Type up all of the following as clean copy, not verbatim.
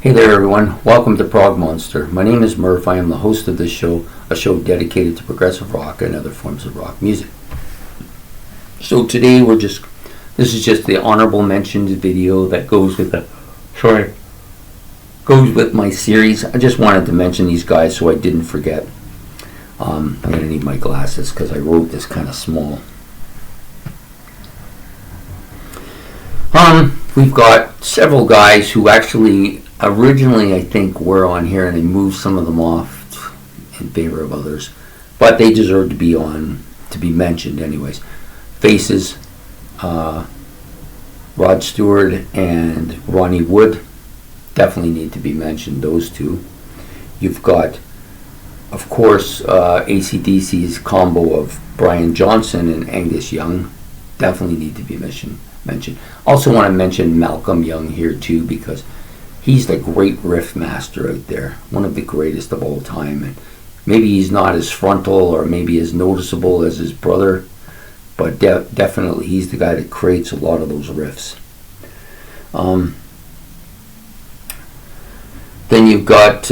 Hey there everyone, welcome to Prog Monster. My name is Murph. I am the host of this show, a show dedicated to progressive rock and other forms of rock music. So today this is just the honorable mentions video that goes with my series. I just wanted to mention these guys so I didn't forget. I'm going to need my glasses because I wrote this kind of small. We've got several guys who actually originally I think were on here and they moved some of them off in favor of others, but they deserve to be mentioned anyways. Faces, Rod Stewart and Ronnie Wood definitely need to be mentioned, those two. You've got, of course, AC/DC's combo of Brian Johnson and Angus Young, definitely need to be mentioned. Also want to mention Malcolm Young here too, because he's the great riff master out there, one of the greatest of all time. And maybe he's not as frontal or maybe as noticeable as his brother, but definitely he's the guy that creates a lot of those riffs. Then you've got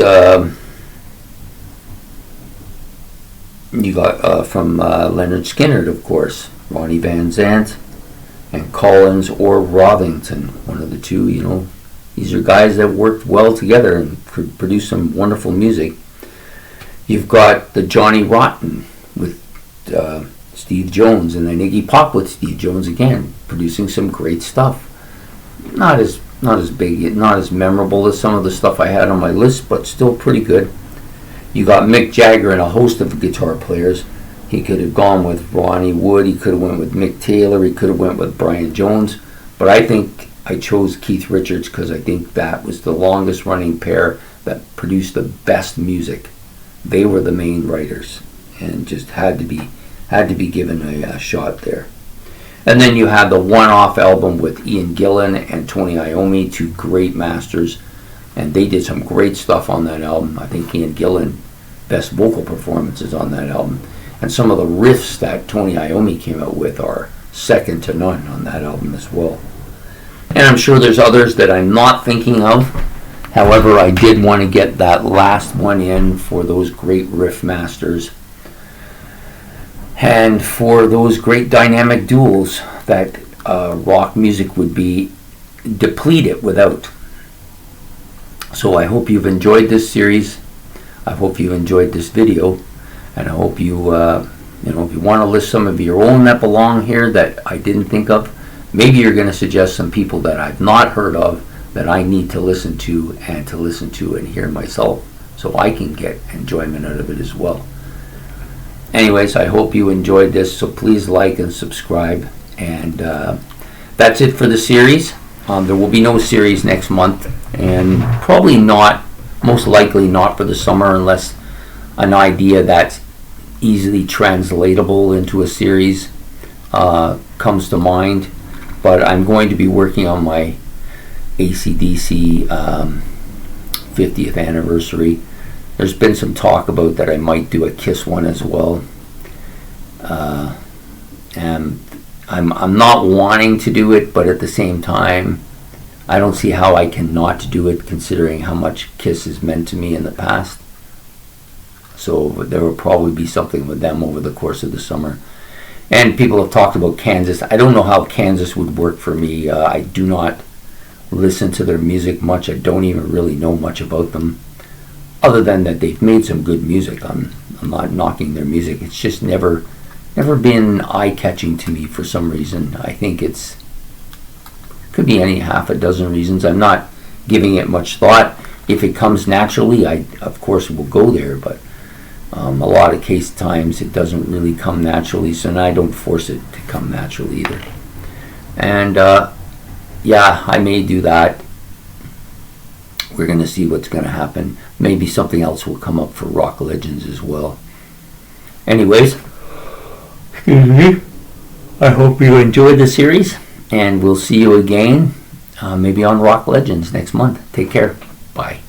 from Leonard Skinner, of course, Ronnie Van Zant and Collins or Rovington, one of the two. These are guys that worked well together and could produce some wonderful music. You've got the Johnny Rotten with Steve Jones, and then Iggy Pop with Steve Jones again, producing some great stuff. Not as big, not as memorable as some of the stuff I had on my list, but still pretty good. You got Mick Jagger and a host of guitar players. He could have gone with Ronnie Wood, he could have went with Mick Taylor, he could have went with Brian Jones, but I think I chose Keith Richards because I think that was the longest running pair that produced the best music. They were the main writers and just had to be given a shot there. And then you had the one-off album with Ian Gillan and Tony Iommi, two great masters, and they did some great stuff on that album. I think Ian Gillan, best vocal performances on that album. And some of the riffs that Tony Iommi came out with are second to none on that album as well. And I'm sure there's others that I'm not thinking of. However, I did want to get that last one in for those great riff masters and for those great dynamic duels that rock music would be depleted without. So I hope you've enjoyed this series. I hope you enjoyed this video. And I hope you, if you want to list some of your own that belong here that I didn't think of, maybe you're going to suggest some people that I've not heard of that I need to listen to and hear myself so I can get enjoyment out of it as well. Anyways, I hope you enjoyed this, so please like and subscribe. And that's it for the series. There will be no series next month, and probably not, most likely not for the summer, unless an idea that's easily translatable into a series comes to mind. But I'm going to be working on my AC/DC 50th anniversary. There's been some talk about that I might do a Kiss one as well. And I'm not wanting to do it, but at the same time, I don't see how I can not do it considering how much Kiss has meant to me in the past. So there will probably be something with them over the course of the summer. And people have talked about Kansas. I don't know how Kansas would work for me. I do not listen to their music much. I don't even really know much about them, other than that they've made some good music. I'm not knocking their music. It's just never been eye-catching to me for some reason. I think could be any half a dozen reasons. I'm not giving it much thought. If it comes naturally, I of course will go there, but a lot of times it doesn't really come naturally, so I don't force it to come naturally either. And yeah, I may do that. We're going to see what's going to happen. Maybe something else will come up for Rock Legends as well. Anyways, excuse me. I hope you enjoyed the series, and we'll see you again maybe on Rock Legends next month. Take care. Bye.